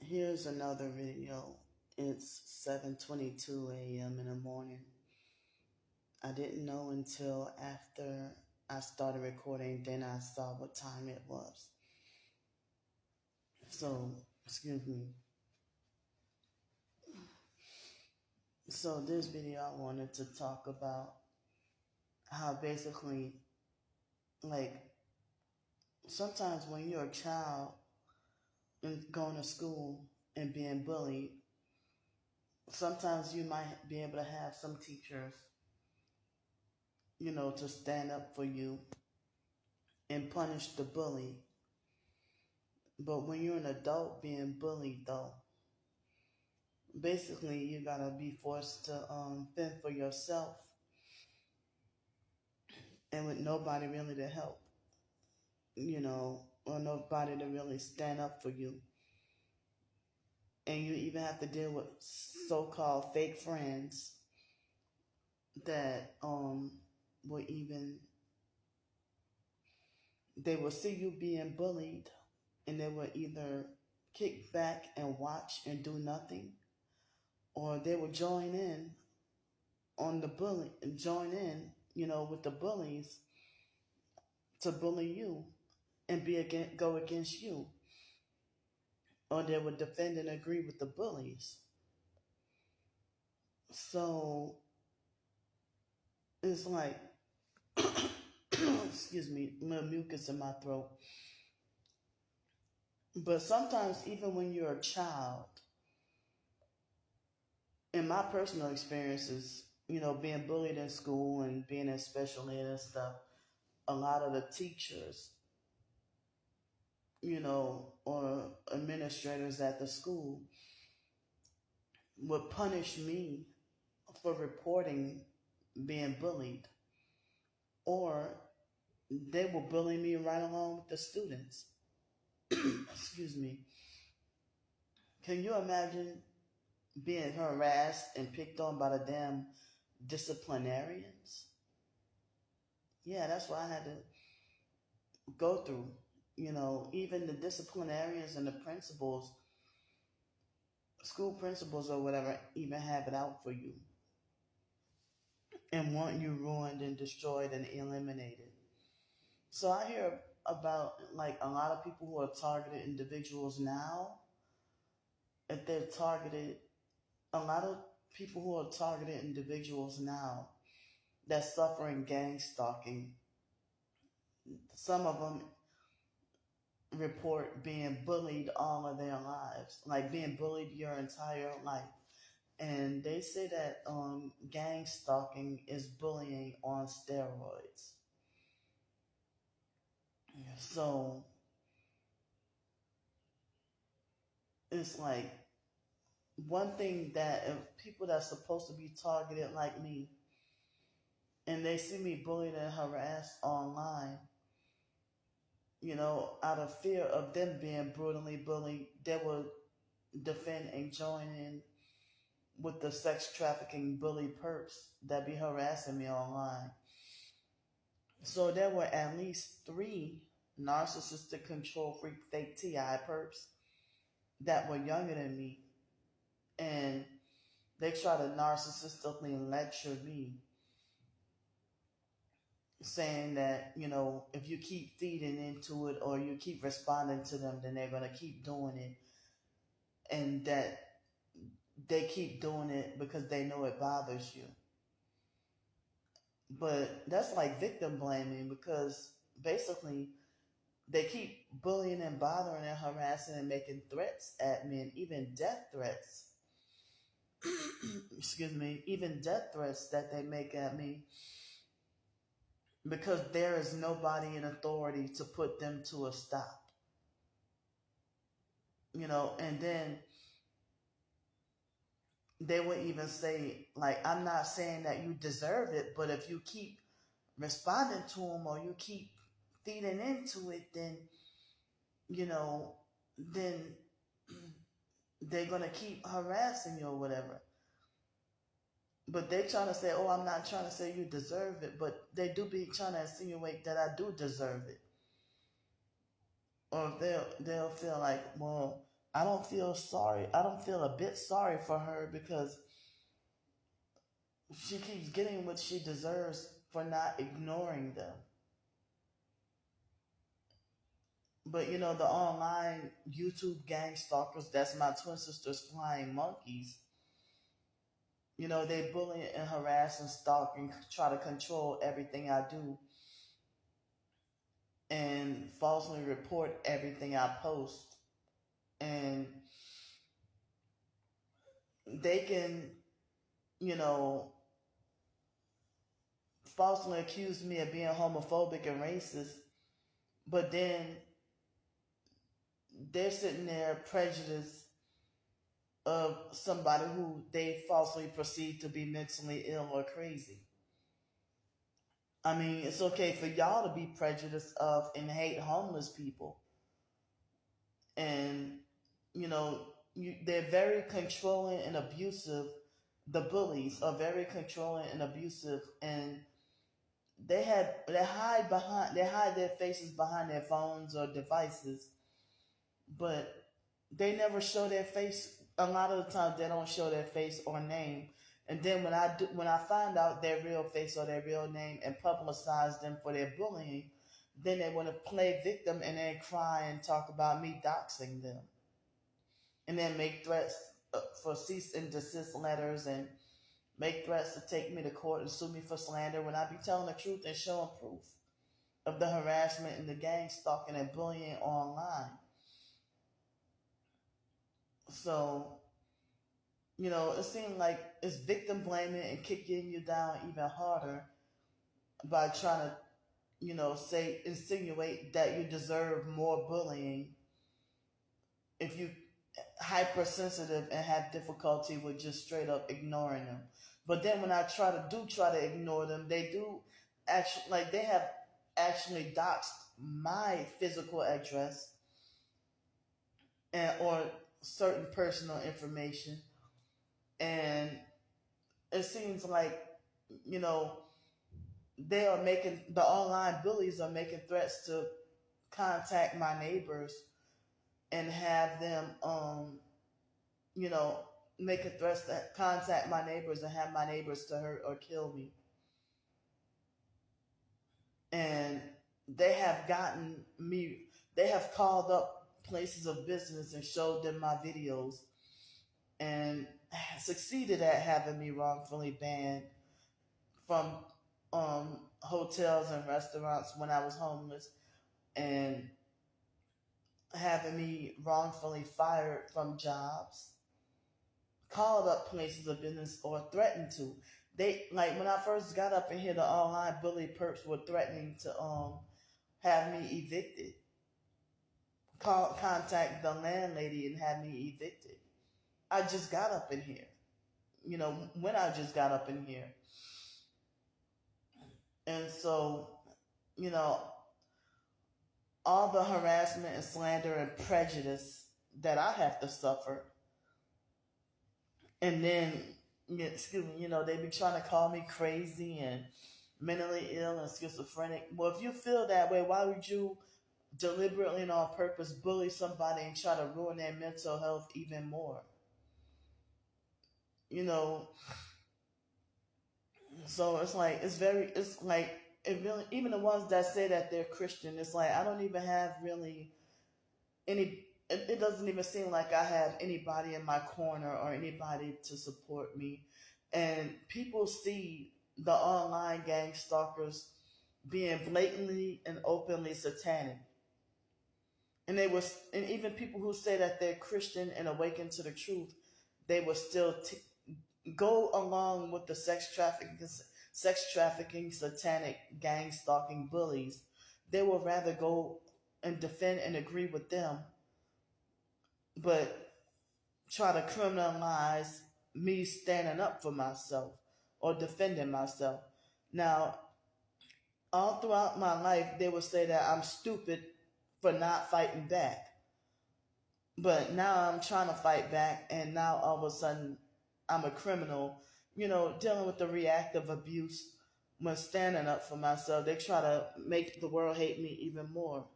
Here's another video. It's 7:22 a.m. in the morning. I didn't know until after I started recording, then I saw what time it was. So, excuse me. So this video I wanted to talk about how basically, like, sometimes when you're a child and going to school and being bullied, sometimes you might be able to have some teachers, to stand up for you and punish the bully. But when you're an adult being bullied, though, basically you gotta be forced to fend for yourself, and with nobody really to help, or nobody to really stand up for you. And you even have to deal with so-called fake friends that will even they will see you being bullied, and they will either kick back and watch and do nothing, or they will join in on the bully and join in, with the bullies to bully you and go against you, or they would defend and agree with the bullies. So it's like, excuse me, a little mucus in my throat. But sometimes, even when you're a child, in my personal experiences, being bullied in school and being in special ed and stuff, a lot of the teachers, or administrators at the school would punish me for reporting being bullied, or they will bully me right along with the students. Excuse me. Can you imagine being harassed and picked on by the damn disciplinarians? Yeah, that's what I had to go through. Even the disciplinarians and the principals, school principals or whatever, even have it out for you and want you ruined and destroyed and eliminated. So I hear about, like, a lot of people who are targeted individuals now. If they're targeted, a lot of people who are targeted individuals now that's suffering gang stalking, some of them report being bullied all of their lives, like being bullied your entire life. And they say that gang stalking is bullying on steroids. So it's like, one thing that if people that's supposed to be targeted like me, and they see me bullied and harassed online, out of fear of them being brutally bullied, they will defend and join in with the sex trafficking bully perps that be harassing me online. So there were at least 3 narcissistic control freak fake TI perps that were younger than me, and they try to narcissistically lecture me, saying that, if you keep feeding into it or you keep responding to them, then they're going to keep doing it, and that they keep doing it because they know it bothers you. But that's like victim blaming, because basically they keep bullying and bothering and harassing and making threats at me, and even death threats. Excuse me, even death threats that they make at me, because there is nobody in authority to put them to a stop. And then they would even say, like, I'm not saying that you deserve it, but if you keep responding to them or you keep feeding into it, then, then they're going to keep harassing you or whatever. But they trying to say, oh, I'm not trying to say you deserve it, but they do be trying to insinuate that I do deserve it. Or they'll feel like, well, I don't feel sorry. I don't feel a bit sorry for her because she keeps getting what she deserves for not ignoring them. But you know, the online YouTube gang stalkers, that's my twin sister's flying monkeys. You know, they bully and harass and stalk and try to control everything I do and falsely report everything I post. And they can, you know, falsely accuse me of being homophobic and racist, but then they're sitting there prejudiced of somebody who they falsely perceive to be mentally ill or crazy. I mean, it's okay for y'all to be prejudiced of and hate homeless people. And, you know, they're very controlling and abusive. The bullies are very controlling and abusive, and they hide their faces behind their phones or devices, but they never show their face. A lot of the time, they don't show their face or name. And then when I find out their real face or their real name and publicize them for their bullying, then they want to play victim and then cry and talk about me doxing them, and then make threats for cease and desist letters and make threats to take me to court and sue me for slander when I be telling the truth and showing proof of the harassment and the gang stalking and bullying online. So, you know, it seems like it's victim blaming and kicking you down even harder by trying to, you know, insinuate that you deserve more bullying if you hypersensitive and have difficulty with just straight up ignoring them. But then when I try to ignore them, they do actually, like, they have actually doxed my physical address and or certain personal information. And it seems like, you know, the online bullies are making threats to contact my neighbors and have them, you know, making threats to contact my neighbors and have my neighbors to hurt or kill me. And they have called up places of business and showed them my videos and succeeded at having me wrongfully banned from hotels and restaurants when I was homeless, and having me wrongfully fired from jobs, called up places of business or threatened to. They, like, when I first got up in here, the online bully perps were threatening to have me evicted. Contact the landlady and have me evicted. I just got up in here. You know, when I just got up in here. And so, you know, all the harassment and slander and prejudice that I have to suffer. And then, excuse me, you know, they be trying to call me crazy and mentally ill and schizophrenic. Well, if you feel that way, why would you deliberately and on purpose bully somebody and try to ruin their mental health even more? You know, so it's like, it really, even the ones that say that they're Christian, it's like, I don't even have really it doesn't even seem like I have anybody in my corner or anybody to support me. And people see the online gang stalkers being blatantly and openly satanic. And and even people who say that they're Christian and awakened to the truth, they will still go along with the sex trafficking, satanic, gang stalking bullies. They will rather go and defend and agree with them, but try to criminalize me standing up for myself or defending myself. Now, all throughout my life, they would say that I'm stupid for not fighting back. But now I'm trying to fight back, and now all of a sudden I'm a criminal, you know, dealing with the reactive abuse when standing up for myself. They try to make the world hate me even more.